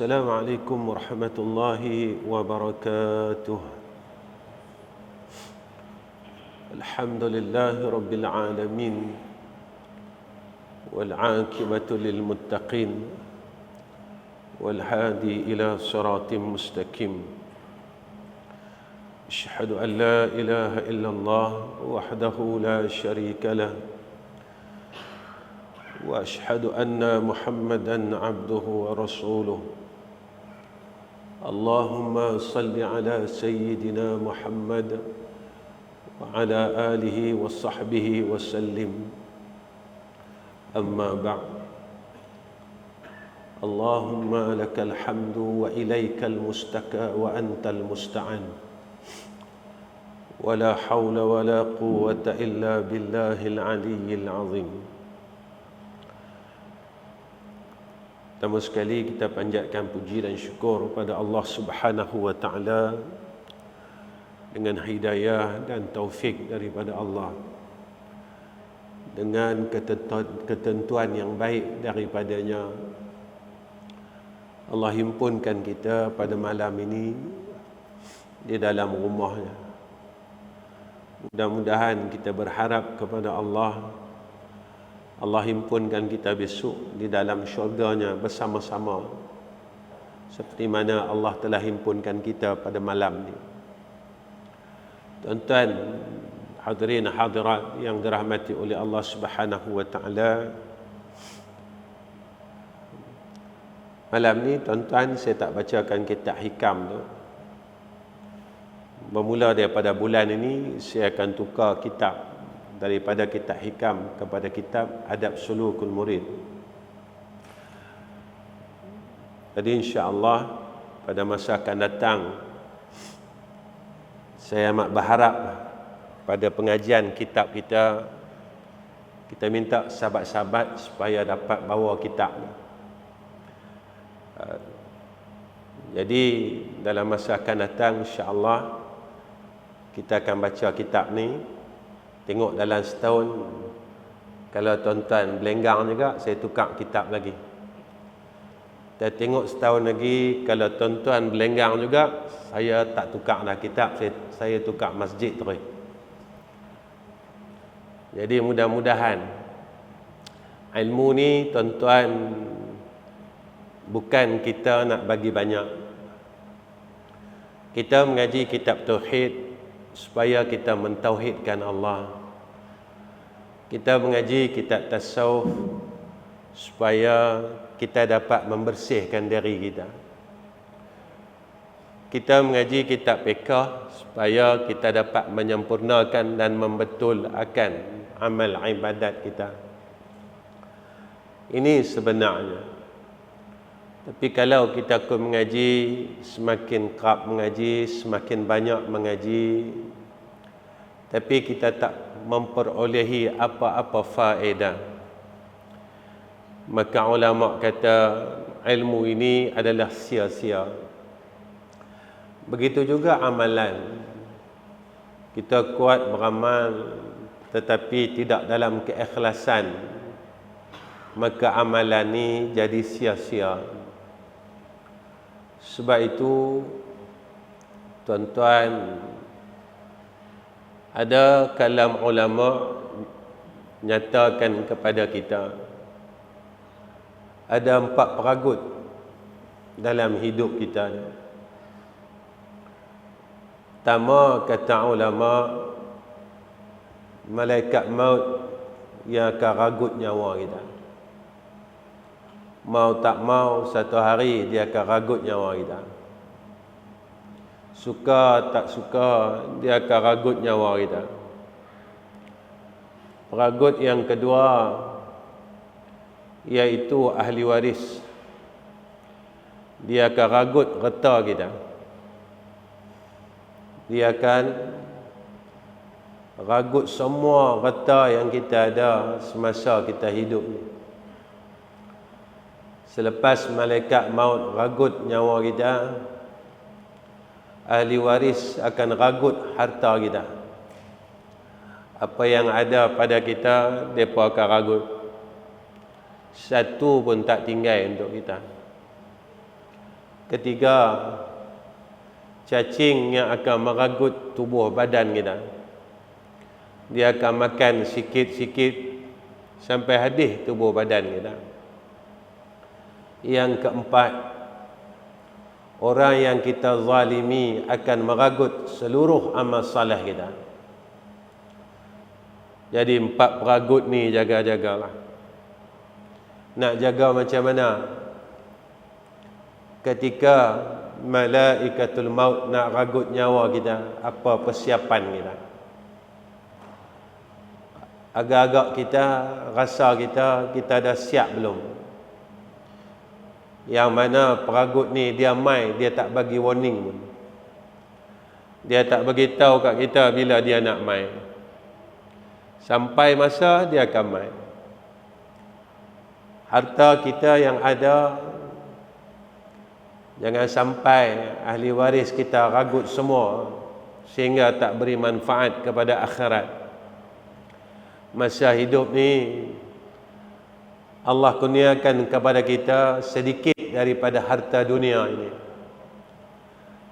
السلام عليكم ورحمة الله وبركاته. الحمد لله رب العالمين والعاقبة للمتقين والهادي إلى صراط مستقيم. أشهد أن لا إله إلا الله وحده لا شريك له وأشهد أن محمدًا عبده ورسوله. اللهم صل على سيدنا محمد وعلى آله وصحبه وسلم. أما بعد، اللهم لك الحمد وإليك المستكى وأنت المستعان، ولا حول ولا قوة إلا بالله العلي العظيم. Pertama sekali kita panjatkan puji dan syukur kepada Allah Subhanahu wa taala dengan hidayah dan taufik daripada Allah, dengan ketentuan yang baik daripadanya. Allah himpunkan kita pada malam ini di dalam rumahnya. Mudah-mudahan kita berharap kepada Allah himpunkan kita besok di dalam syurganya bersama-sama seperti mana Allah telah himpunkan kita pada malam ini. Tuan-tuan, hadirin hadirat yang dirahmati oleh Allah Subhanahu wa taala, malam ni tuan-tuan saya tak bacakan kitab hikam tu. Bermula daripada bulan ini saya akan tukar kitab daripada kitab hikam kepada kitab Adab Sulukul Murid. Jadi insya-Allah pada masa akan datang saya amat berharap pada pengajian kitab kita minta sahabat-sahabat supaya dapat bawa kitab. Jadi dalam masa akan datang insya-Allah kita akan baca kitab ni. Tengok dalam setahun, kalau tuan-tuan belenggang juga, saya tukar kitab lagi. Dan tengok setahun lagi, kalau tuan-tuan belenggang juga, saya tak tukar dah kitab, saya tukar masjid terus. Jadi mudah-mudahan ilmu ni tuan-tuan bukan kita nak bagi banyak. Kita mengaji kitab tauhid supaya kita mentauhidkan Allah. Kita mengaji kitab tasawuf supaya kita dapat membersihkan diri kita. Kita mengaji kitab fiqh supaya kita dapat menyempurnakan dan membetulkan amal ibadat kita. Ini sebenarnya. Tapi kalau kita akan mengaji, semakin kerap mengaji, semakin banyak mengaji, tapi kita tak memperolehi apa-apa faedah, maka ulama kata ilmu ini adalah sia-sia. Begitu juga amalan. Kita kuat beramal tetapi tidak dalam keikhlasan, maka amalan ini jadi sia-sia. Sebab itu tuan-tuan, ada kalam ulama nyatakan kepada kita ada 4 peragut dalam hidup kita. Pertama, kata ulama, malaikat maut yang akan ragut nyawa kita. Mau tak mau, satu hari dia akan ragut nyawa kita. Suka tak suka, dia akan ragut nyawa kita. Peragut yang kedua iaitu ahli waris. Dia akan ragut harta kita. Dia akan ragut semua harta yang kita ada semasa kita hidup ni. Selepas malaikat maut ragut nyawa kita, ahli waris akan ragut harta kita. Apa yang ada pada kita, mereka akan ragut. Satu pun tak tinggal untuk kita. Ketiga, cacing yang akan meragut tubuh badan kita. Dia akan makan sikit-sikit sampai habis tubuh badan kita. Yang keempat, orang yang kita zalimi akan meragut seluruh amal saleh kita. Jadi 4 peragut ni jaga-jagalah. Nak jaga macam mana? Ketika malaikatul maut nak ragut nyawa kita, apa persiapan kita? Agak-agak kita rasa kita dah siap belum? Yang mana peragut ni dia mai, dia tak bagi warning pun. Dia tak bagi tahu kat kita bila dia nak mai. Sampai masa dia akan mai. Harta kita yang ada, jangan sampai ahli waris kita ragut semua sehingga tak beri manfaat kepada akhirat. Masa hidup ni Allah kurniakan kepada kita sedikit daripada harta dunia ini.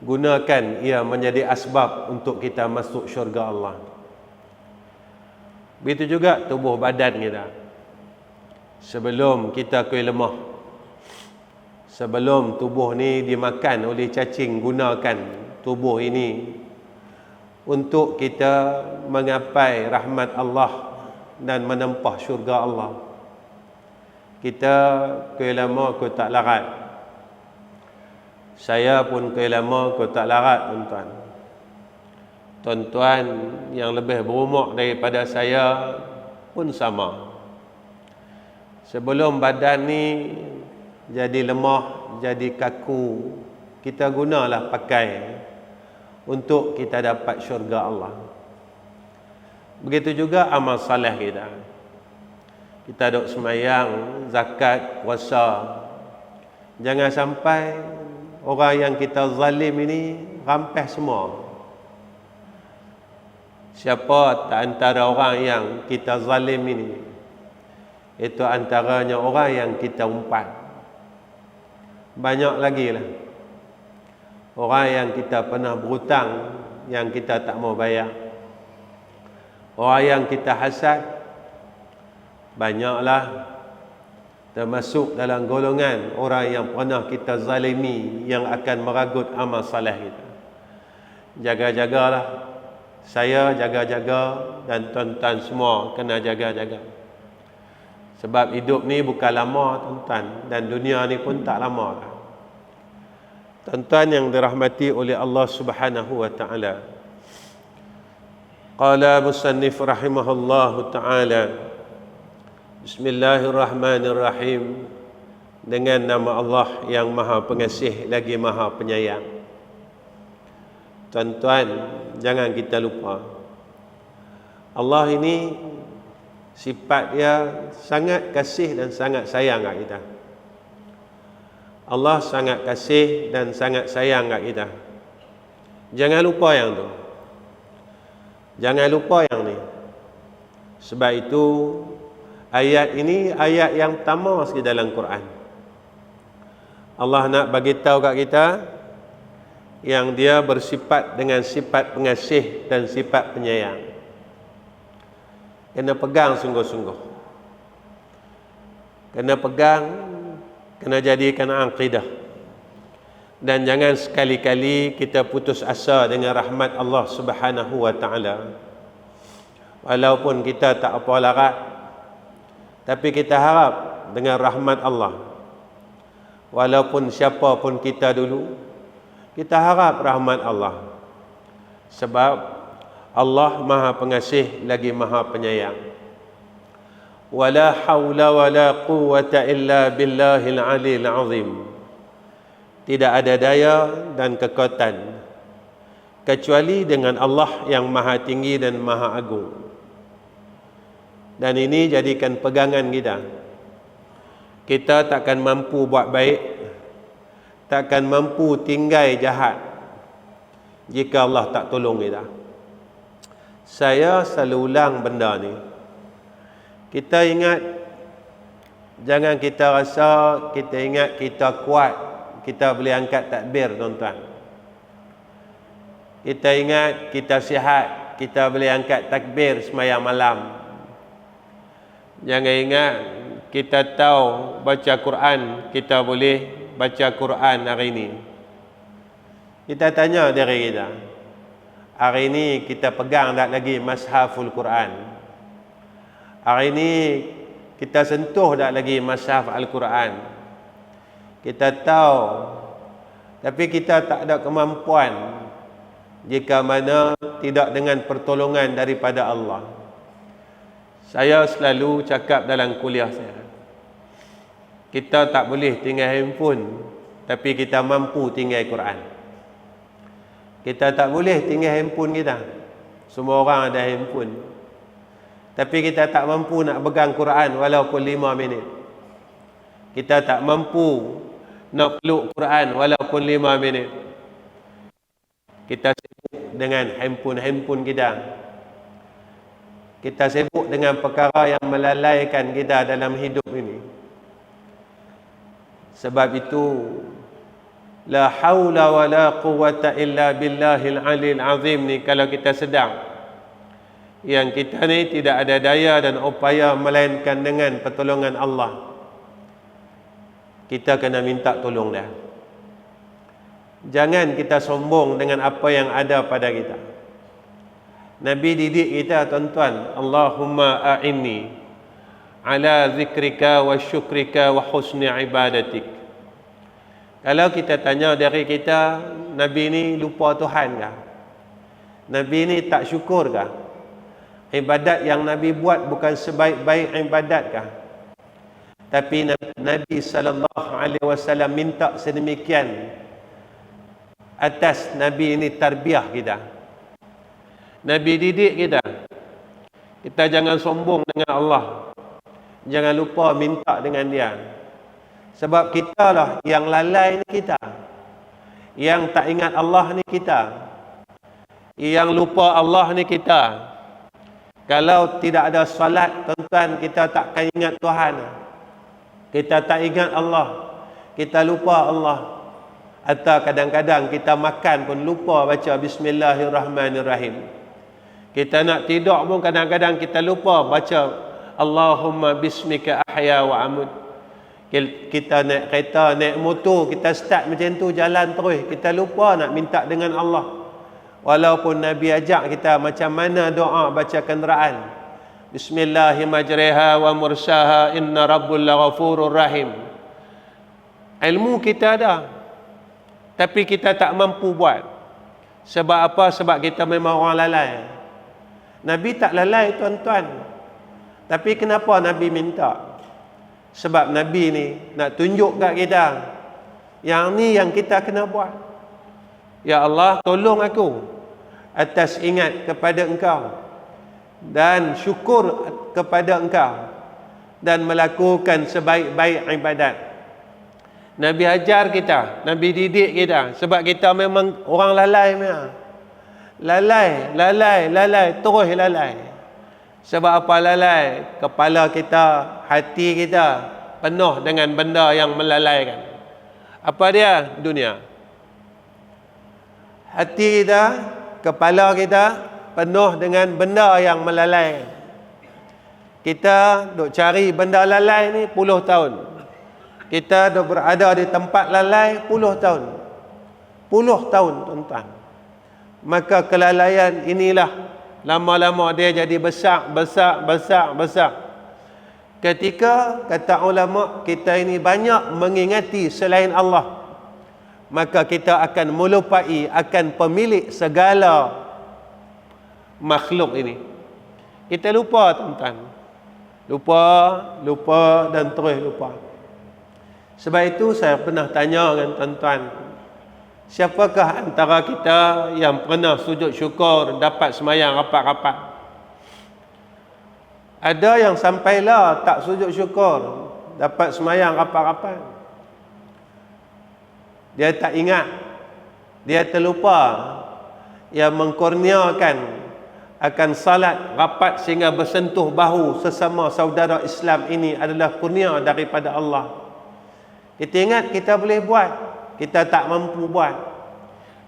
Gunakan ia menjadi asbab untuk kita masuk syurga Allah. Begitu juga tubuh badan kita. Sebelum kita kuih lemah, sebelum tubuh ni dimakan oleh cacing, gunakan tubuh ini untuk kita mengapai rahmat Allah dan menempah syurga Allah. Kita kuih lama aku tak larat. Saya pun kuih lama aku tak larat, tuan-tuan. Tuan-tuan yang lebih berumur daripada saya pun sama. Sebelum badan ni jadi lemah, jadi kaku, kita gunalah pakai untuk kita dapat syurga Allah. Begitu juga amal saleh kita. Kita duk semayang, zakat, puasa. Jangan sampai orang yang kita zalim ini rampas semua. Siapa tak antara orang yang kita zalim ini? Itu antaranya orang yang kita umpat. Banyak lagi lah orang yang kita pernah berhutang yang kita tak mau bayar. Orang yang kita hasad, banyaklah. Termasuk dalam golongan orang yang pernah kita zalimi yang akan meragut amal saleh kita. Jaga-jagalah. Saya jaga-jaga dan tuan-tuan semua kena jaga-jaga. Sebab hidup ni bukan lama, tuan-tuan, dan dunia ni pun tak lama. Tuan-tuan yang dirahmati oleh Allah Subhanahu wa taala. Qala musannif rahimahullahu taala, Bismillahirrahmanirrahim, dengan nama Allah yang Maha Pengasih lagi Maha Penyayang. Tuan-tuan, jangan kita lupa, Allah ini sifat dia sangat kasih dan sangat sayang kat kita. Allah sangat kasih dan sangat sayang kat kita. Jangan lupa yang tu. Jangan lupa yang ni. Sebab itu ayat ini ayat yang pertama sekali dalam Quran. Allah nak bagi tahu kat kita yang dia bersifat dengan sifat pengasih dan sifat penyayang. Kena pegang sungguh-sungguh. Kena pegang, kena jadikan aqidah. Dan jangan sekali-kali kita putus asa dengan rahmat Allah Subhanahu wa taala. Walaupun kita tak apa larat, tapi kita harap dengan rahmat Allah. Walaupun siapa pun kita dulu, kita harap rahmat Allah. Sebab Allah Maha Pengasih lagi Maha Penyayang. Wala haula wala quwwata illa billahil aliyil azim. Tidak ada daya dan kekuatan kecuali dengan Allah yang Maha Tinggi dan Maha Agung. Dan ini jadikan pegangan kita. Kita takkan mampu buat baik, takkan mampu tinggal jahat jika Allah tak tolong kita. Saya selalu ulang benda ni. Kita ingat, jangan kita rasa kita ingat kita kuat, kita boleh angkat takbir, tuan-tuan. Kita ingat kita sihat, kita boleh angkat takbir sembahyang malam. Jangan ingat kita tahu baca Quran, kita boleh baca Quran hari ini. Kita tanya diri kita, hari ini kita pegang tak lagi Mashaful Quran? Hari ini kita sentuh tak lagi Mashaf Al-Quran? Kita tahu, tapi kita tak ada kemampuan jika mana tidak dengan pertolongan daripada Allah. Saya selalu cakap dalam kuliah saya, kita tak boleh tinggal handphone, tapi kita mampu tinggal Quran. Kita tak boleh tinggal handphone kita. Semua orang ada handphone, tapi kita tak mampu nak pegang Quran walaupun 5 minit. Kita tak mampu nak peluk Quran walaupun 5 minit. Kita sibuk dengan handphone kita. Kita sibuk dengan perkara yang melalaikan kita dalam hidup ini. Sebab itu, la haula wa la quwwata illa billahil alil azim ni, kalau kita sedang yang kita ni tidak ada daya dan upaya melainkan dengan pertolongan Allah, kita kena minta tolong dia. Jangan kita sombong dengan apa yang ada pada kita. Nabi didik kita, tuan-tuan, Allahumma a'inni ala zikrika wa syukrika wa husni ibadatik. Kalau kita tanya dari kita, Nabi ni lupa Tuhan kah? Nabi ni tak syukur kah? Ibadat yang Nabi buat bukan sebaik-baik ibadat kah? Tapi Nabi SAW minta sedemikian atas Nabi ini tarbiyah kita. Nabi didik kita. Kita jangan sombong dengan Allah. Jangan lupa minta dengan dia. Sebab kita lah yang lalai ni kita. Yang tak ingat Allah ni kita. Yang lupa Allah ni kita. Kalau tidak ada salat, tuan-tuan, kita takkan ingat Tuhan. Kita tak ingat Allah. Kita lupa Allah. Atau kadang-kadang kita makan pun lupa baca Bismillahirrahmanirrahim. Kita nak tidur pun kadang-kadang kita lupa baca Allahumma bismika ahya wa amut. Kita naik kereta, naik motor, kita start macam tu, jalan terus, kita lupa nak minta dengan Allah. Walaupun Nabi ajak kita macam mana doa baca kenderaan. Bismillahirrahmanirrahim wa mursaha inna rabbul laghafurur rahim. Ilmu kita ada, tapi kita tak mampu buat. Sebab apa? Sebab kita memang orang lalai. Nabi tak lalai, tuan-tuan. Tapi kenapa Nabi minta? Sebab Nabi ni nak tunjuk kat kita, yang ni yang kita kena buat. Ya Allah, tolong aku atas ingat kepada Engkau dan syukur kepada Engkau dan melakukan sebaik-baik ibadat. Nabi ajar kita, Nabi didik kita, sebab kita memang orang lalai memang. Lalai, terus lalai. Sebab apa lalai? Kepala kita, hati kita penuh dengan benda yang melalaikan. Apa dia? Dunia. Hati kita, kepala kita penuh dengan benda yang melalaikan. Kita duk cari benda lalai ni puluh tahun. Kita dah berada di tempat lalai puluh tahun. Puluh tahun, tuan-tuan. Maka kelalaian inilah lama-lama dia jadi besar. Ketika, kata ulama, kita ini banyak mengingati selain Allah, maka kita akan melupai akan pemilik segala makhluk ini. Kita lupa, tuan-tuan. Lupa dan terus lupa. Sebab itu saya pernah tanya dengan tuan-tuan, siapakah antara kita yang pernah sujud syukur dapat semayang rapat-rapat? Ada yang sampailah tak sujud syukur dapat semayang rapat-rapat. Dia tak ingat, dia terlupa yang mengkurniakan akan salat rapat sehingga bersentuh bahu sesama saudara Islam ini adalah kurnia daripada Allah. Kita ingat kita boleh buat, kita tak mampu buat.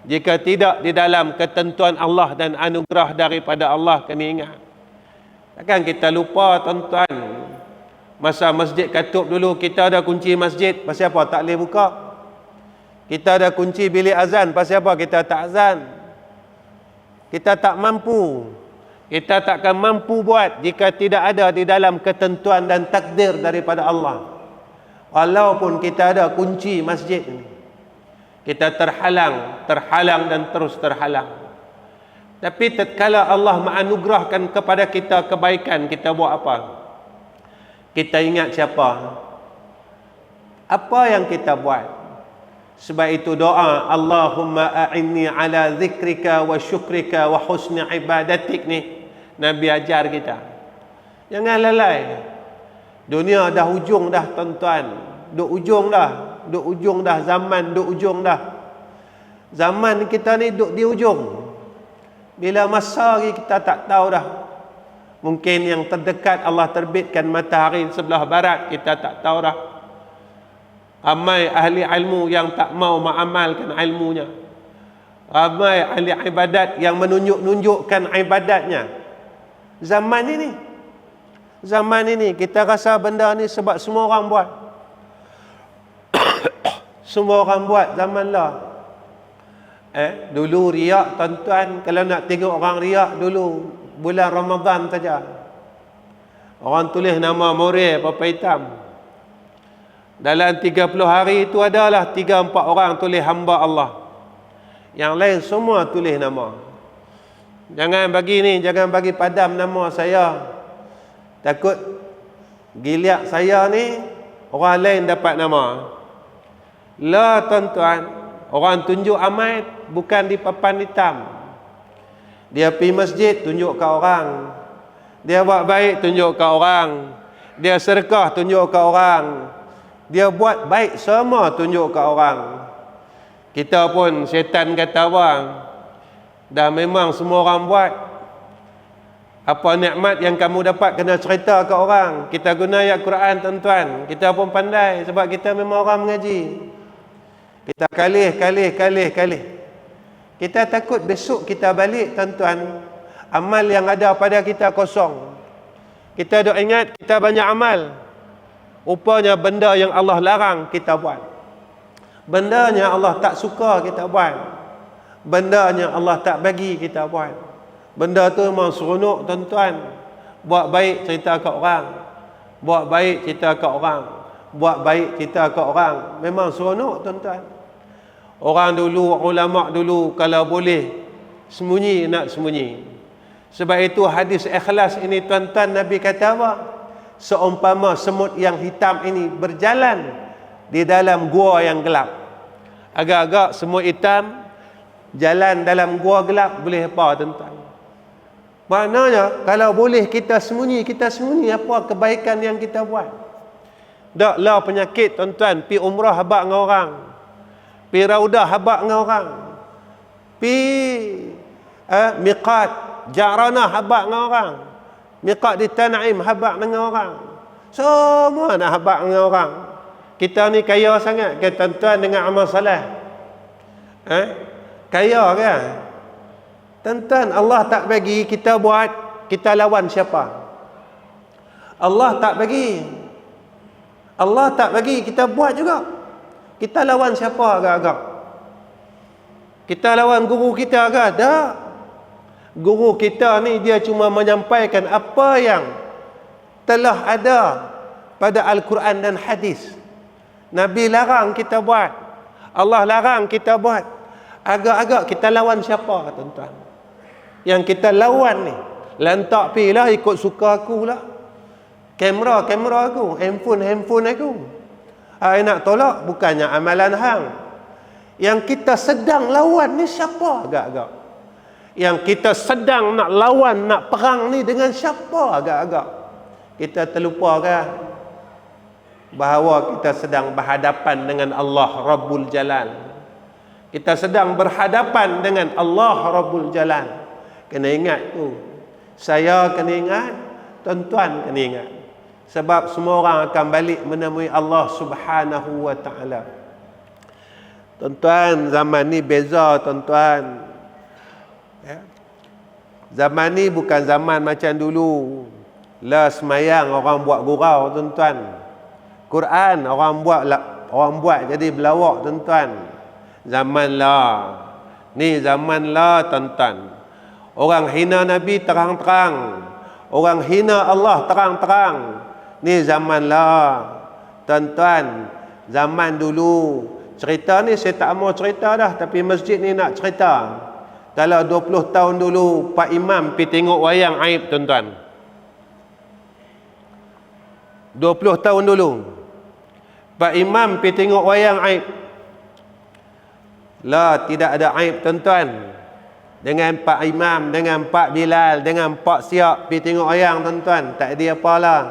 Jika tidak di dalam ketentuan Allah dan anugerah daripada Allah, kena ingat. Takkan kita lupa tuan-tuan, masa masjid Katup dulu kita ada kunci masjid, pasal apa tak boleh buka? Kita ada kunci bilik azan, pasal apa kita tak azan? Kita tak mampu. Kita takkan mampu buat jika tidak ada di dalam ketentuan dan takdir daripada Allah. Walaupun kita ada kunci masjid ini, kita terhalang dan terus terhalang. Tapi tatkala Allah menganugerahkan kepada kita kebaikan, kita buat apa? Kita ingat siapa? Apa yang kita buat? Sebab itu doa Allahumma a'inni ala zikrika wa syukrika wa husni ibadatik ni Nabi ajar kita. Jangan lalai. Dunia dah hujung dah tuan-tuan. Duk ujung dah zaman, duk ujung dah. Zaman kita ni duk di ujung. Bila masa lagi kita tak tahu dah. Mungkin yang terdekat Allah terbitkan matahari sebelah barat, kita tak tahu dah. Ramai ahli ilmu yang tak mau mengamalkan ilmunya. Ramai ahli ibadat yang menunjuk-nunjukkan ibadatnya. Zaman ini kita rasa benda ni sebab semua orang buat. Semua orang buat zaman lah. Dulu riak tuan-tuan, kalau nak tengok orang riak dulu bulan Ramadan saja. Orang tulis nama Morir papa hitam. Dalam 30 hari itu adalah 3-4 orang tulis hamba Allah. Yang lain semua tulis nama. Jangan bagi padam nama saya. Takut giliak saya ni orang lain dapat nama. Lah tuan-tuan, orang tunjuk amal bukan di papan hitam. Dia pergi masjid tunjuk ke orang. Dia buat baik tunjuk ke orang. Dia sedekah tunjuk ke orang. Dia buat baik semua tunjuk ke orang. Kita pun syaitan kata bang, dah memang semua orang buat. Apa nikmat yang kamu dapat kena cerita ke orang. Kita guna ayat Quran tuan-tuan. Kita pun pandai sebab kita memang orang mengaji. Kita kalih. Kita takut besok kita balik tuan-tuan, amal yang ada pada kita kosong. Kita duk ingat kita banyak amal. Rupanya benda yang Allah larang kita buat. Bendanya Allah tak suka kita buat. Bendanya Allah tak bagi kita buat. Benda tu memang seronok tuan-tuan. Buat baik cerita ke orang. Buat baik cerita ke orang. Buat baik cerita ke orang. Memang seronok tuan-tuan. Orang dulu, ulama dulu kalau boleh sembunyi nak sembunyi. Sebab itu hadis ikhlas ini tuan-tuan, Nabi kata apa? Seumpama semut yang hitam ini berjalan di dalam gua yang gelap. Agak-agak semut hitam jalan dalam gua gelap, boleh apa tuan-tuan? Maknanya kalau boleh kita sembunyi apa kebaikan yang kita buat. Taklah penyakit tuan-tuan, pi umrah habaq dengan orang, pi raudah habaq dengan orang, pi miqat Jarana habaq dengan orang, miqat di Tanaim habaq dengan orang. Semua nak habaq dengan orang. Kita ni kaya sangat ke tuan-tuan dengan amal salah? Kaya kan? Tuan-tuan, Allah tak bagi kita buat, kita lawan siapa? Allah tak bagi. Allah tak bagi kita buat juga. Kita lawan siapa agak-agak? Kita lawan guru kita agak? Tak. Guru kita ni dia cuma menyampaikan apa yang telah ada pada Al-Quran dan hadis. Nabi larang kita buat, Allah larang kita buat. Agak-agak kita lawan siapa tuan-tuan? Yang kita lawan ni lantak pi lah ikut suka aku lah. Kamera aku, handphone aku. Nak tolak bukannya amalan hang. Yang kita sedang lawan ni siapa agak-agak? Yang kita sedang nak lawan, nak perang ni dengan siapa agak-agak? Kita terlupa kan bahawa kita sedang berhadapan dengan Allah Rabbul Jalal. Kita sedang berhadapan dengan Allah Rabbul Jalal. Kena ingat tu. Saya kena ingat, tuan-tuan kena ingat. Sebab semua orang akan balik menemui Allah Subhanahu wa ta'ala. Tuan-tuan, zaman ni beza tuan-tuan. Ya. Zaman ni bukan zaman macam dulu. Lah semayang orang buat gurau tuan-tuan. Quran orang buat jadi belawak tuan-tuan. Zaman lah. Ni zaman lah tuan-tuan. Orang hina Nabi terang-terang. Orang hina Allah terang-terang. Ni zaman lah tuan-tuan. Zaman dulu. Cerita ni saya tak mau cerita dah. Tapi masjid ni nak cerita. Kalau 20 tahun dulu Pak Imam pergi tengok wayang aib tuan-tuan. 20 tahun dulu Pak Imam pergi tengok wayang aib. Lah tidak ada aib tuan-tuan. Dengan Pak Imam, dengan Pak Bilal, dengan Pak Siap pergi tengok wayang tuan-tuan. Tak ada apalah.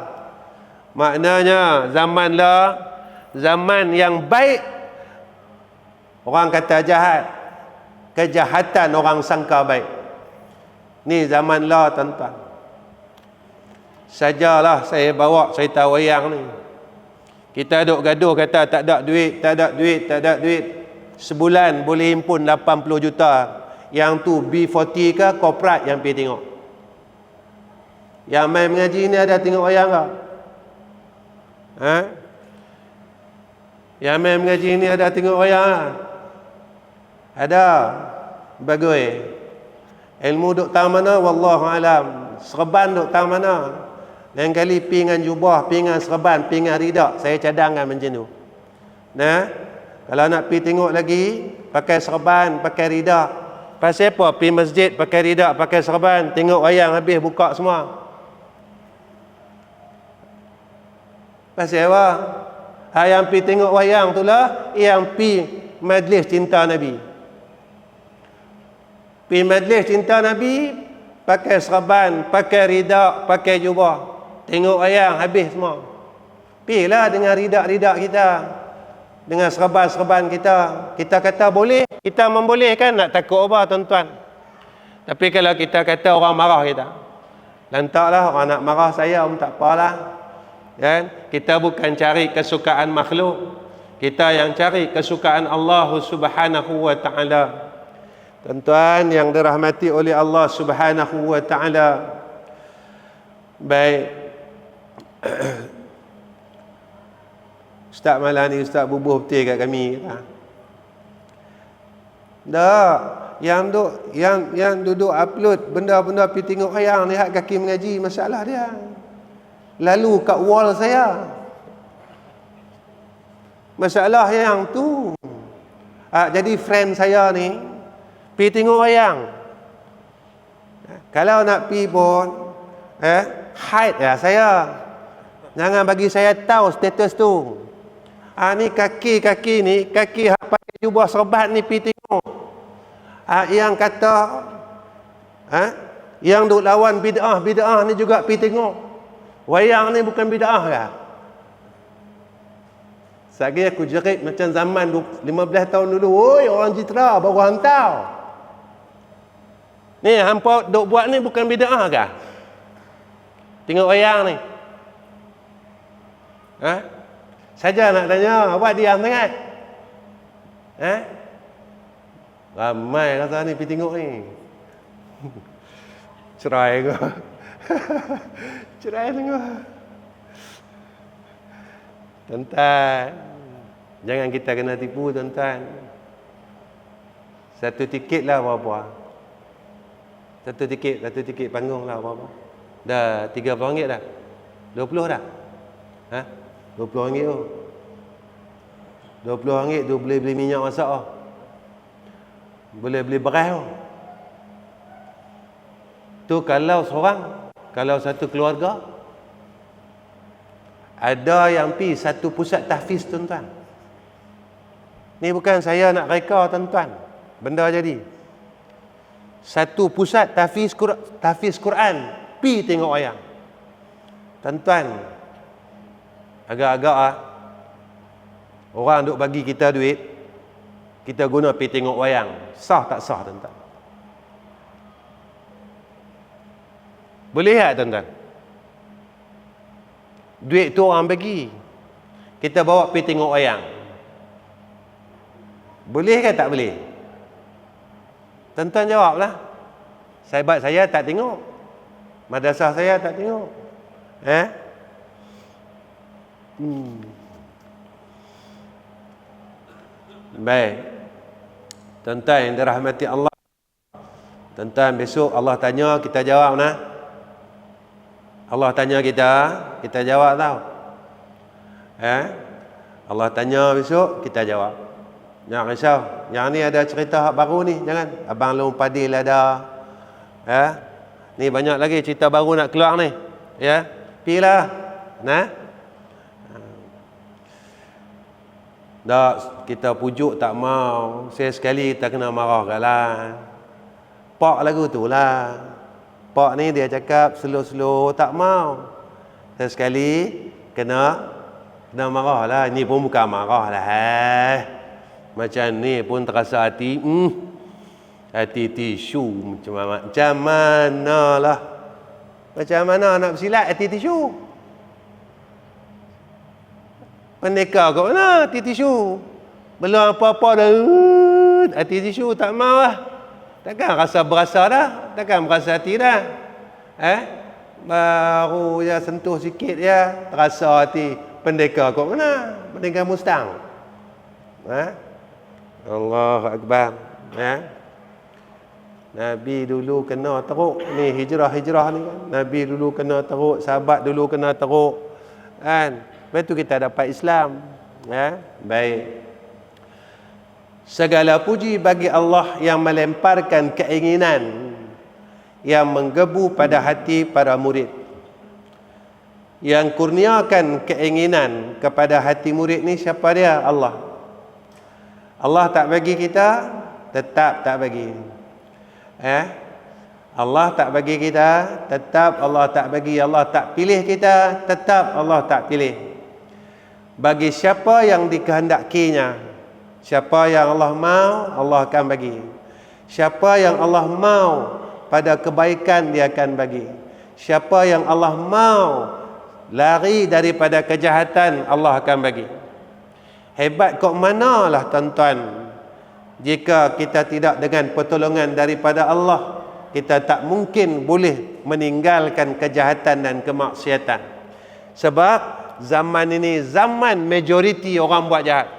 Maknanya zaman lah, zaman yang baik. Orang kata jahat. Kejahatan orang sangka baik. Ni zaman lah tuan-tuan. Sajalah saya bawa cerita wayang ni. Kita duk gaduh kata tak ada duit, tak ada duit, tak ada duit. Sebulan boleh himpun 80 juta. Yang tu B40 ke korporat yang pergi tengok. Yang main mengaji ni ada tengok wayang ke? Ha? Yang main mengaji ni ada tengok wayang ke? Ada. Bagus. Ilmu duk tang mana? Wallahu alam. Serban duk tang mana? Lain kali pi dengan jubah, pi dengan serban, pi dengan ridak. Saya cadangkan macam tu. Nah, kalau nak pi tengok lagi, pakai serban, pakai ridak. Pasal apa? Pi masjid pakai ridak, pakai serban, tengok wayang habis buka semua. Pasal apa? Yang pi tengok wayang tu lah yang pi majlis cinta Nabi. Pi majlis cinta Nabi pakai serban, pakai ridak, pakai jubah. Tengok wayang habis semua. Pilah dengan ridak-ridak kita. Dengan serban-serban kita. Kita kata boleh, kita membolehkan. Nak takut apa tuan-tuan? Tapi kalau kita kata orang marah kita, lantaklah orang nak marah saya tak apalah. Kan? Kita bukan cari kesukaan makhluk. Kita yang cari kesukaan Allah Subhanahu wa ta'ala. Tuan-tuan yang dirahmati oleh Allah Subhanahu wa ta'ala. Baik. Ustaz malam ni Ustaz bubuh betul kat kami kata. Dah, yang duduk upload benda-benda pergi tengok wayang lihat kaki mengaji, masalah dia. Lalu kat wall saya. Masalah yang tu. Jadi friend saya ni pergi tengok wayang. Kalau nak pergi pun hide ya saya. Jangan bagi saya tahu status tu. Ni kaki ni, kaki hak pakai jubah serban ni pergi tengok. Yang kata yang duk lawan bid'ah ni juga pergi tengok. Wayang ni bukan bid'ah ke? Sagi aku jerit macam zaman 15 tahun dulu. Oi, orang Jitra baru hantar. Ni hampa duk buat ni bukan bid'ah ke? Tengok wayang ni. Saja nak tanya, awak diam sangat. Ramai kata ni pergi tengok ni. Cerai ke? Cerai tengok. Tuan-tuan, jangan kita kena tipu tuan-tuan. Satu tiket lah berapa? Satu tiket panggung lah berapa? Dah RM30 dah? 20 dah? RM20 tu. RM20 tu boleh beli minyak masak tu. Boleh beli beras tu. Tu kalau seorang, kalau satu keluarga, ada yang pi satu pusat tahfiz tuan-tuan. Ni bukan saya nak reka tuan-tuan. Benda jadi. Satu pusat tahfiz Quran pi tengok wayang. Tuan-tuan, agak-agak orang duk bagi kita duit, kita guna pi tengok wayang. Sah tak sah tuan-tuan? Boleh tak tuan-tuan? Duit tu orang bagi, kita bawa pi tengok wayang. Boleh ke tak boleh? Tuan-tuan jawablah. Sahabat saya tak tengok. Madrasah saya tak tengok. Baik. Tuan-tuan yang dirahmati Allah. Tuan-tuan, besok Allah tanya, kita jawab nah. Allah tanya kita jawab tau. Allah tanya besok, kita jawab. Jangan risau. Yang ni ada cerita baru ni, jangan. Abang Long Padil ada. Ni banyak lagi cerita baru nak keluar ni. Ya. Pilah. Nah. Tak, kita pujuk tak mau. Saya sekali kita kena marah galah. Pak lagu tu lah. Pak ni dia cakap slow-slow tak mau. Saya sekali kena marah lah. Ini pun bukan marah lah. Macam ni pun terasa hati. Hati tisu macam mana lah. Macam mana nak bersilat hati tisu? Pendekar kat mana hati tisu? Belum apa-apa dah. Hati tisu tak mau lah. Takkan rasa berasa dah. Takkan berasa hati dah. Baru je sentuh sikit je. Terasa hati. Pendekar kat mana? Pendekar Mustang. Allahu Akbar. Nabi dulu kena teruk. Ni hijrah ni kan. Nabi dulu kena teruk. Sahabat dulu kena teruk. Kan? Lepas tu kita dapat Islam. Baik. Segala puji bagi Allah yang melemparkan keinginan yang menggebu pada hati para murid. Yang kurniakan keinginan kepada hati murid ni siapa dia? Allah. Allah tak bagi kita, tetap tak bagi. Allah tak bagi kita, tetap Allah tak bagi. Allah tak pilih kita, tetap Allah tak pilih. Bagi siapa yang dikehendakinya, siapa yang Allah mau, Allah akan bagi. Siapa yang Allah mau pada kebaikan, dia akan bagi. Siapa yang Allah mau lari daripada kejahatan, Allah akan bagi. Hebat kok manalah tuan-tuan, jika kita tidak dengan pertolongan daripada Allah, kita tak mungkin boleh meninggalkan kejahatan dan kemaksiatan. Sebab zaman ini zaman majoriti orang buat jahat.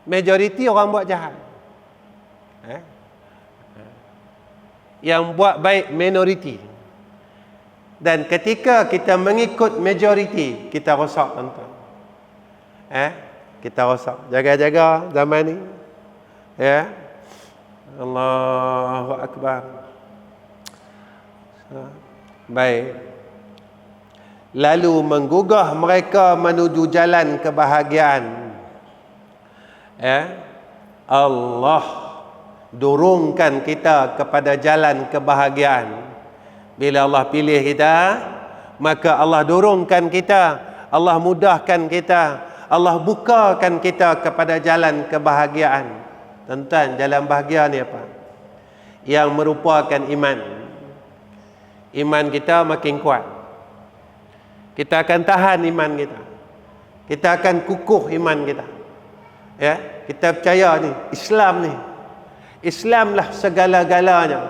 Majoriti orang buat jahat. Yang buat baik minoriti. Dan ketika kita mengikut majoriti, kita rosak tuan-tuan. Kita rosak. Jaga-jaga zaman ni. Allahu Akbar. Baik. Lalu menggugah mereka menuju jalan kebahagiaan. Allah dorongkan kita kepada jalan kebahagiaan. Bila Allah pilih kita, maka Allah dorongkan kita, Allah mudahkan kita, Allah bukakan kita kepada jalan kebahagiaan. Tuan-tuan, jalan bahagia ni apa? Yang merupakan iman. Iman kita makin kuat. Kita akan tahan iman kita. Kita akan kukuh iman kita. Kita percaya ni, Islam ni. Islamlah segala-galanya.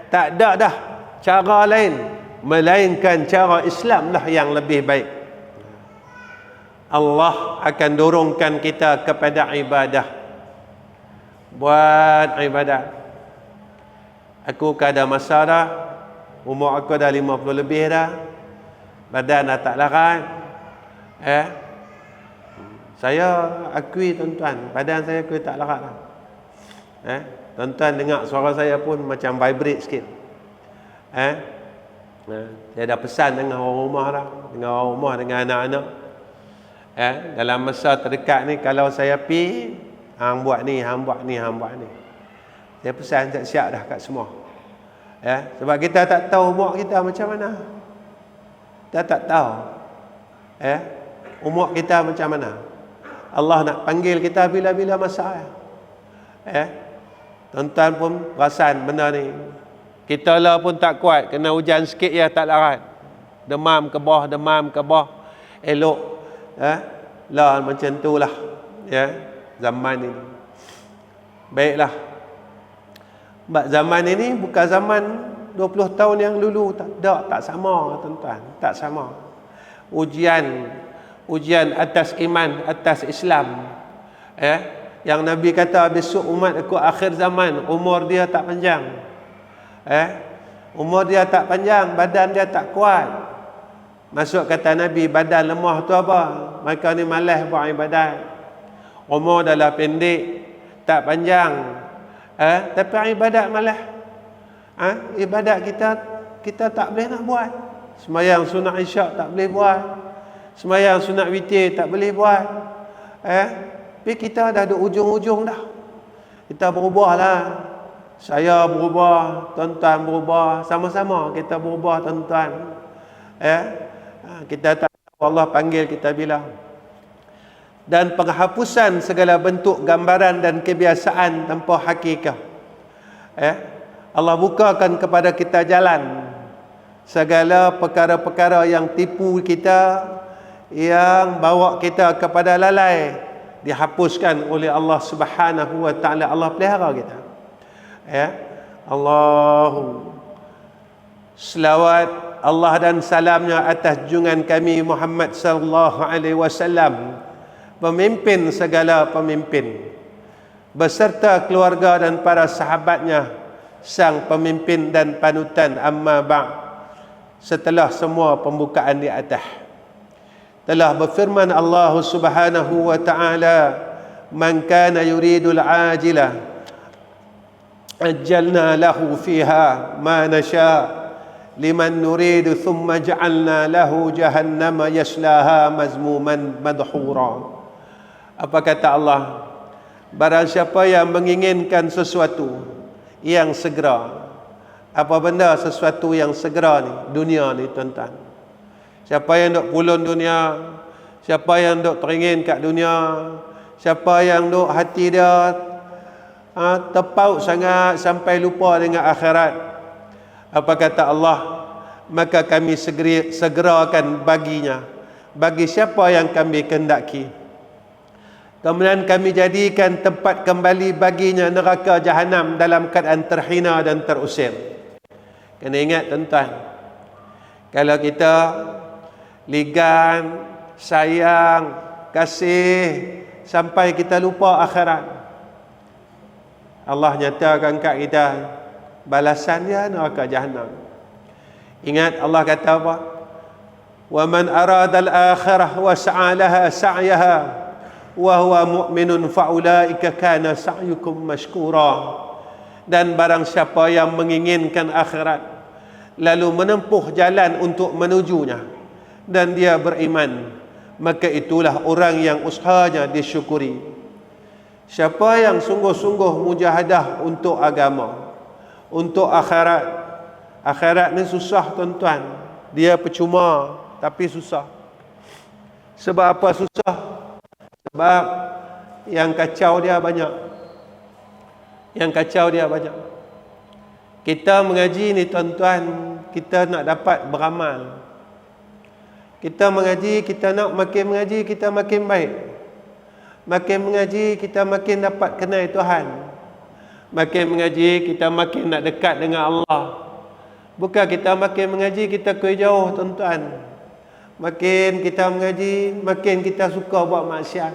Tak ada dah cara lain melainkan cara Islamlah yang lebih baik. Allah akan dorongkan kita kepada ibadah. Buat ibadah. Aku ada masa dah, umur aku dah 50 lebih dah, badan dah tak larat. Saya akui tuan-tuan, badan saya akui tak larat dah. Tuan-tuan dengar suara saya pun macam vibrate sikit. Saya dah pesan dengan orang rumah dah, dengan orang rumah, dengan anak-anak. Dalam masa terdekat ni, kalau saya pi, hang buat ni, hang buat ni, hang buat ni. Saya pesan siap-siap dah kat semua. Sebab kita tak tahu umur kita macam mana. Kita tak tahu umur kita macam mana. Allah nak panggil kita bila-bila masa. Tuan-tuan pun perasan benda ni. Kita lah pun tak kuat, kena hujan sikit ya tak larat. Demam ke bawah, elok. Lah macam itulah ya zaman ini. Baiklah. Sebab zaman ini bukan zaman 20 tahun yang dulu, tak sama tuan-tuan, tak sama. Ujian atas iman, atas Islam. Yang Nabi kata besok umat aku akhir zaman, umur dia tak panjang. Umur dia tak panjang, badan dia tak kuat. Masuk kata Nabi, badan lemah tu apa? Mereka ni malas buat ibadat. Umur dah lah pendek, tak panjang. Tapi ibadat malas. Ibadat kita tak boleh nak buat. Sembahyang sunat isyak tak boleh buat. Sembahyang sunat witir tak boleh buat. Tapi kita dah ada ujung-ujung dah. Kita berubah lah. Saya berubah, tuan-tuan berubah, sama-sama kita berubah tuan-tuan. Kita tak tahu Allah panggil kita bila. Dan penghapusan segala bentuk gambaran dan kebiasaan tanpa hakikat. Allah bukakan kepada kita jalan. Segala perkara-perkara yang tipu kita, yang bawa kita kepada lalai, dihapuskan oleh Allah Subhanahu wa taala. Allah pelihara kita. Allahu selawat Allah dan salamnya atas junjungan kami Muhammad sallallahu alaihi wasallam, pemimpin segala pemimpin, beserta keluarga dan para sahabatnya, sang pemimpin dan panutan. Amma ba'd. Setelah semua pembukaan di atas, telah berfirman Allah Subhanahu wa taala, man kana yuridul ajilah ajjalna lahu fiha ma nasha liman nuridu thumma ja'alna lahu jahannama yaslaha mazmuman madhura. Apa kata Allah? Barang siapa yang menginginkan sesuatu yang segera. Apa benda sesuatu yang segera ni? Dunia ni tuan-tuan. Siapa yang duk pulun dunia, siapa yang duk teringin kat dunia, siapa yang duk hati dia terpaut sangat sampai lupa dengan akhirat. Apa kata Allah? Maka kami segerakan baginya, bagi siapa yang kami kehendaki. Kemudian kami jadikan tempat kembali baginya neraka jahanam dalam keadaan terhina dan terusir. Kena ingat tuan-tuan, kalau kita ligan, sayang, kasih sampai kita lupa akhirat, Allah nyatakan kat kita balasan dia neraka jahanam. Ingat Allah kata apa? Wa man arada al-akhirah wa sa'a laha sa'yaha wa huwa mu'minun fa ulaika kana sa'yukum mashkura. Dan barang siapa yang menginginkan akhirat lalu menempuh jalan untuk menujunya dan dia beriman, maka itulah orang yang usahanya disyukuri. Siapa yang sungguh-sungguh mujahadah untuk agama, untuk akhirat. Akhirat ni susah tuan-tuan. Dia percuma tapi susah. Sebab apa susah? Sebab yang kacau dia banyak. Yang kacau dia banyak. Kita mengaji ni tuan-tuan, kita nak dapat beramal. Kita mengaji, kita nak makin mengaji, kita makin baik. Makin mengaji, kita makin dapat kenal Tuhan. Makin mengaji, kita makin nak dekat dengan Allah. Bukan kita makin mengaji, kita ke jauh tuan-tuan. Makin kita mengaji, makin kita suka buat maksiat.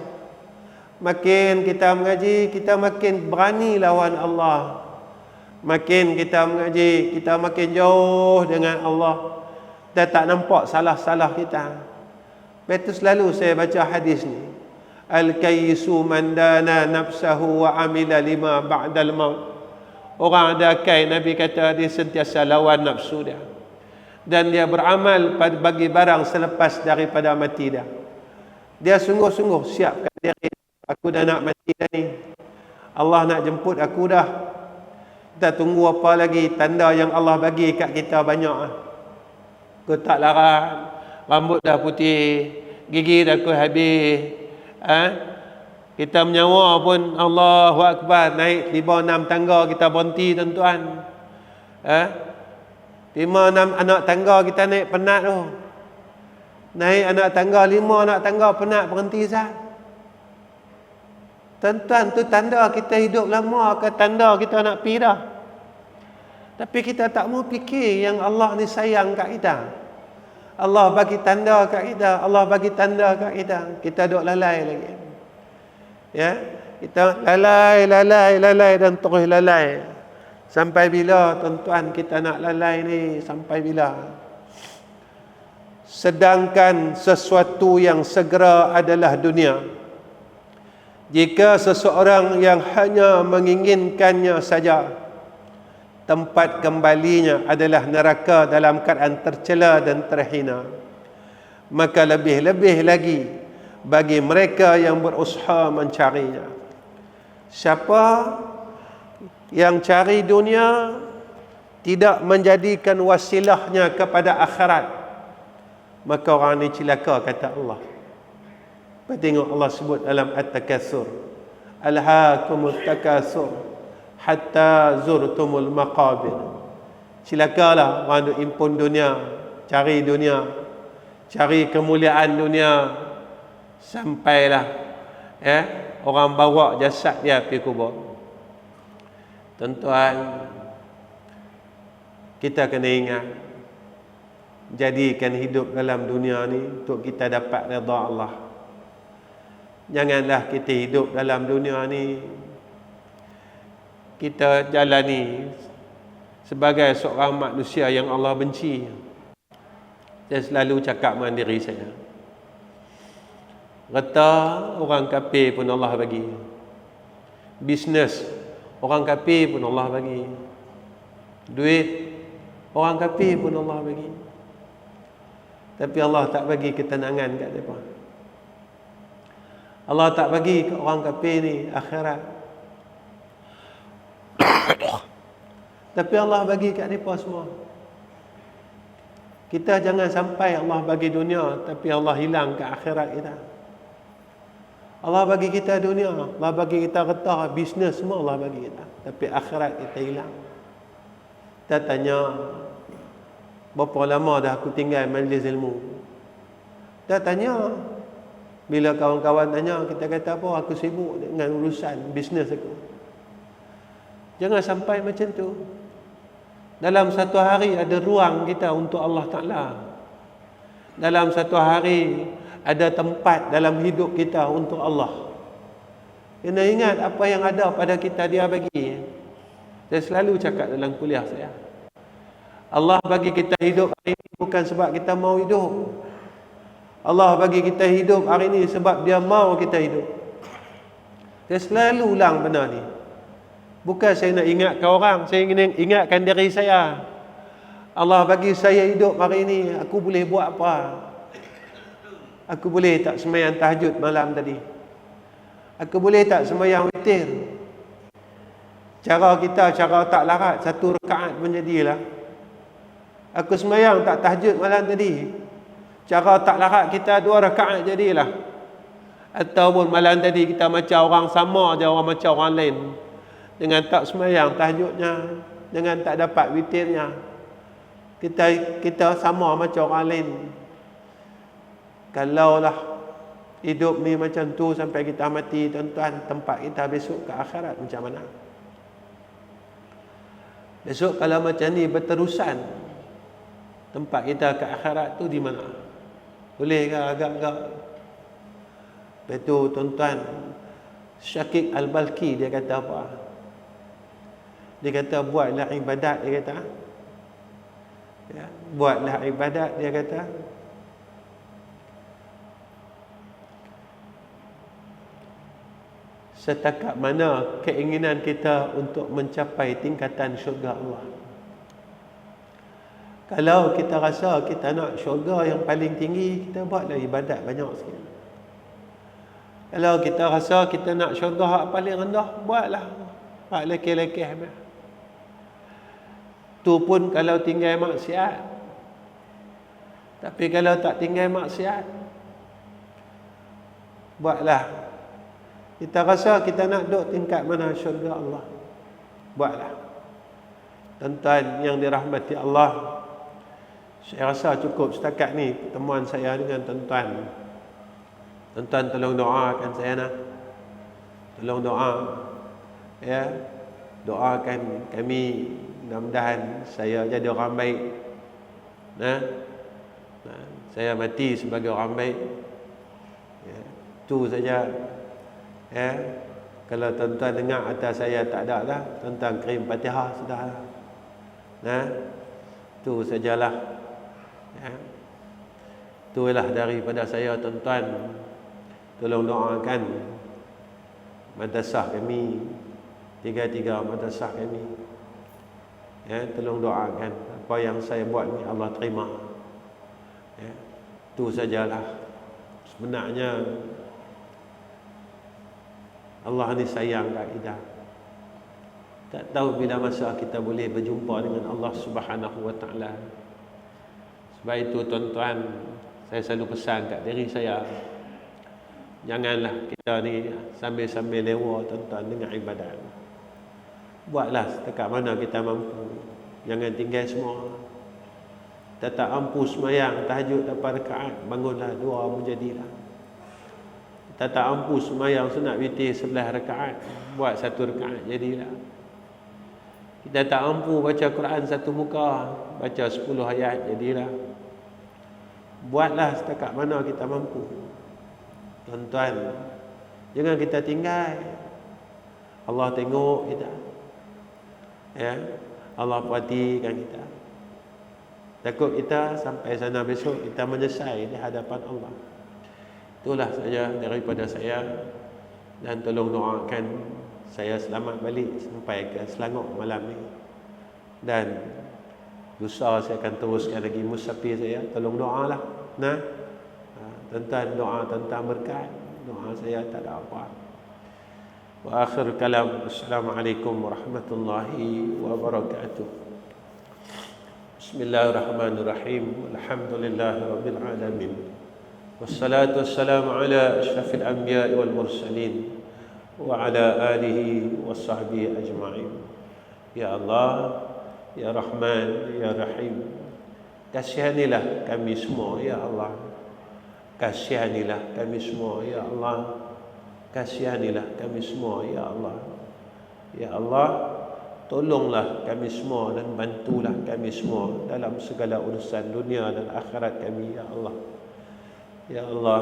Makin kita mengaji, kita makin berani lawan Allah. Makin kita mengaji, kita makin jauh dengan Allah. Dan tak nampak salah-salah kita. Betul selalu saya baca hadis ni. Al-kayyisu man dana nafsahu wa amila lima ba'dal maut. Orang ada akal, Nabi kata dia sentiasa lawan nafsu dia. Dan dia beramal bagi barang selepas daripada mati dia. Dia sungguh-sungguh siapkan diri. Aku dah nak mati dah ni. Allah nak jemput aku dah. Kita tunggu apa lagi? Tanda yang Allah bagi kat kita banyak. Kotak larat, rambut dah putih, gigi dah habis. Kita menyawa pun Allahu Akbar, naik 5-6 tangga kita berhenti tuan-tuan. 5-6 anak tangga kita naik penat tu. Naik anak tangga 5, anak tangga penat berhenti sah. Tuan-tuan, tu tanda kita hidup lama ke tanda kita nak pi dah. Tapi kita tak mau fikir yang Allah ni sayang kat kita. Allah bagi tanda kat kita, Allah bagi tanda kat kita. Kita duk lalai lagi. Ya, kita lalai dan terus lalai. Sampai bila tuan-tuan kita nak lalai ni? Sampai bila? Sedangkan sesuatu yang segera adalah dunia. Jika seseorang yang hanya menginginkannya saja, tempat kembalinya adalah neraka dalam keadaan tercela dan terhina, maka lebih-lebih lagi bagi mereka yang berusaha mencarinya. Siapa yang cari dunia tidak menjadikan wasilahnya kepada akhirat, maka orang ini celaka, kata Allah. Tengok Allah sebut dalam At-Takatsur, alhaakumut takatsur hatta zurtumul maqabir. Celakalah orang duk impun dunia, cari dunia, cari kemuliaan dunia, sampailah orang bawa jasad dia pergi kubur. Tuan-tuan, kita kena ingat, jadikan hidup dalam dunia ni untuk kita dapat redha Allah. Janganlah kita hidup dalam dunia ni kita jalani sebagai seorang manusia yang Allah benci. Saya selalu cakap dengan diri saya, reta orang kafir pun Allah bagi, bisnes orang kafir pun Allah bagi, duit orang kafir pun Allah bagi, tapi Allah tak bagi ketenangan kat mereka. Allah tak bagi ke orang kafir ni akhirat, tapi Allah bagi kat mereka semua. Kita jangan sampai Allah bagi dunia tapi Allah hilang ke akhirat kita. Allah bagi kita dunia, Allah bagi kita harta, bisnes, semua Allah bagi kita, tapi akhirat kita hilang. Kita tanya, berapa lama dah aku tinggal majlis ilmu? Kita tanya, bila kawan-kawan tanya, kita kata apa? Aku sibuk dengan urusan bisnes aku. Jangan sampai macam tu. Dalam satu hari ada ruang kita untuk Allah Ta'ala. Dalam satu hari ada tempat dalam hidup kita untuk Allah. Kena ingat apa yang ada pada kita dia bagi. Saya selalu cakap dalam kuliah saya, Allah bagi kita hidup hari ini bukan sebab kita mau hidup. Allah bagi kita hidup hari ini sebab dia mau kita hidup. Saya selalu ulang benda ni. Bukan saya nak ingatkan orang, saya ingin ingatkan diri saya. Allah bagi saya hidup hari ini, aku boleh buat apa? Aku boleh tak sembahyang tahajud malam tadi? Aku boleh tak sembahyang witir? Cara kita, cara tak larat, satu rakaat pun jadilah. Aku sembahyang tak tahajud malam tadi, cara tak larat kita 2 rakaat jadilah. Ataupun malam tadi kita macam orang sama je, orang macam orang lain, dengan tak sembahyang tahajudnya, dengan tak dapat witirnya, kita sama macam orang lain. Kalaulah hidup ni macam tu sampai kita mati, tuan-tuan, tempat kita besok ke akhirat macam mana? Besok kalau macam ni berterusan, tempat kita ke akhirat tu di mana? Boleh ke agak-agak? Betul tuan-tuan, Syakik Al-Balki dia kata apa? Dia kata buatlah ibadat, dia kata. Ya, buatlah ibadat, dia kata. Setakat mana keinginan kita untuk mencapai tingkatan syurga Allah. Kalau kita rasa kita nak syurga yang paling tinggi, kita buatlah ibadat banyak sikit. Kalau kita rasa kita nak syurga yang paling rendah, buatlah lekeh-lekeh. Tu pun kalau tinggal maksiat. Tapi kalau tak tinggal maksiat, buatlah. Kita rasa kita nak duduk tingkat mana syurga Allah, buatlah. Tuan-tuan yang dirahmati Allah, Saya rasa cukup setakat ni pertemuan saya dengan tuan-tuan. Tuan-tuan tolong doakan saya nak. Tolong doa. Ya. Doakan kami, mudah-mudahan saya jadi orang baik. Nah, saya mati sebagai orang baik. Ya. Itu saja. Ya. Kalau tuan-tuan dengar atas saya tak ada dah, tuan-tuan kirim Fatihah sudah. Nah, itu sajalah. Ya. Itulah daripada saya, tuan-tuan. Tolong doakan madrasah kami, tiga-tiga madrasah kami. Ya, tolong doakan apa yang saya buat ni Allah terima. Ya, itu sajalah. Sebenarnya Allah ni sayang kat kita. Tak tahu bila masa kita boleh berjumpa dengan Allah Subhanahu wa taala. Sebab itu tuan-tuan, saya selalu pesan kat diri saya, janganlah kita ni sambil-sambil lewa tuan-tuan dengan ibadat. Buatlah setakat mana kita mampu. Jangan tinggal semua. Kita tak mampu semayang tahajud 8 rakaat, bangunlah 2 menjadilah. Kita tak mampu semayang sunat witir 11 rakaat, buat 1 rakaat jadilah. Kita tak mampu baca Quran 1 muka, baca 10 ayat jadilah. Buatlah setakat mana kita mampu. Tuan-tuan, jangan kita tinggal. Allah tengok kita. Ya, Allah perhatikan kita. Takut kita sampai sana besok kita menyesal di hadapan Allah. Itulah saja daripada saya, dan tolong doakan saya selamat balik sampai ke Selangor malam ni. Dan lusa saya akan teruskan lagi musafir saya. Tolong doalah. Nah, tuan-tuan doa tentang berkat. Doa saya tak ada apa. Wa akhir kalam. Assalamualaikum warahmatullahi wabarakatuh. Bismillahirrahmanirrahim. Alhamdulillahirabbil alamin. Wassalatu wassalamu ala asyrafil anbiya'i wal mursalin wa ala alihi wa sahbihi ajma'in. Ya Allah, Ya Rahman, Ya Rahim, kasihanilah kami semua, Ya Allah. Kasihanilah kami semua, Ya Allah. Kasihanilah kami semua, Ya Allah. Ya Allah, tolonglah kami semua dan bantulah kami semua dalam segala urusan dunia dan akhirat kami, Ya Allah. Ya Allah,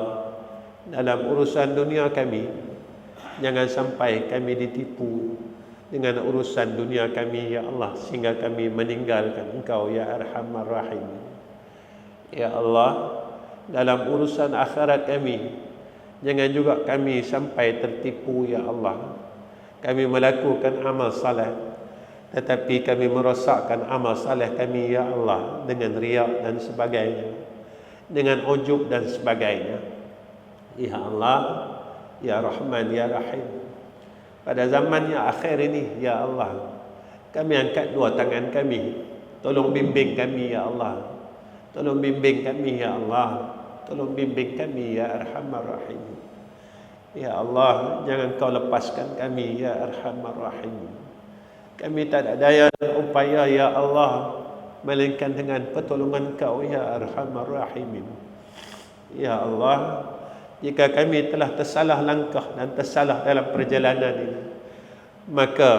dalam urusan dunia kami, jangan sampai kami ditipu dengan urusan dunia kami, Ya Allah, sehingga kami meninggalkan Engkau, Ya Arhamar Rahim. Ya Allah, dalam urusan akhirat kami, jangan juga kami sampai tertipu, Ya Allah. Kami melakukan amal saleh, tetapi kami merosakkan amal saleh kami, Ya Allah, dengan riak dan sebagainya, dengan ujub dan sebagainya. Ya Allah, Ya Rahman, Ya Rahim, pada zaman yang akhir ini, Ya Allah, kami angkat dua tangan kami. Tolong bimbing kami, Ya Allah. Tolong bimbing kami, Ya Allah. Tolong bimbing kami, Ya Arhamar Rahim. Ya Allah, jangan Kau lepaskan kami, Ya Arhamar Rahim. Kami tak ada daya dan upaya, Ya Allah, melainkan dengan pertolongan Kau, Ya Arhamar Rahimin. Ya Allah, jika kami telah tersalah langkah dan tersalah dalam perjalanan ini, maka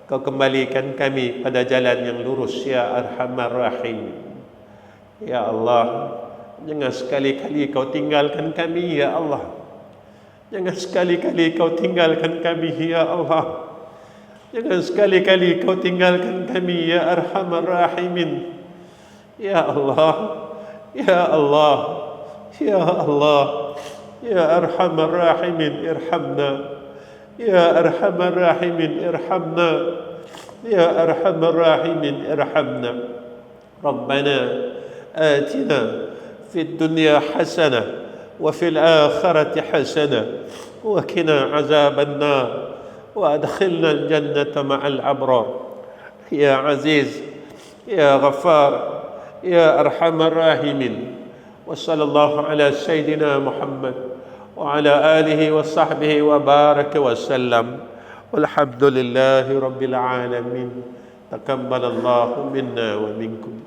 Kau kembalikan kami pada jalan yang lurus, Ya Arhamar Rahim. Ya Allah, jangan sekali-kali Kau tinggalkan kami, Ya Allah. Jangan sekali-kali Kau tinggalkan kami, Ya Allah. Jangan sekali-kali Kau tinggalkan kami, Ya Arhamar Rahimin. Ya Allah, Ya Allah, Ya Allah, Ya Arhamar Rahimin, irhamna. Ya Arhamar Rahimin, irhamna. Ya Arhamar Rahimin, irhamna. Rabbana atina fid dunya hasanah wa fil akhirati hasanah wa qina azaban nar wa adkhilna al jannata ma'al abrar. Ya Aziz, Ya Ghaffar, Ya Arhamar Rahimin. Wa sallallahu ala sayyidina Muhammad wa ala alihi wa sahbihi wa baraka wa sallam. Walhamdulillahi rabbil alamin. Taqabbalallahu minna wa minkum.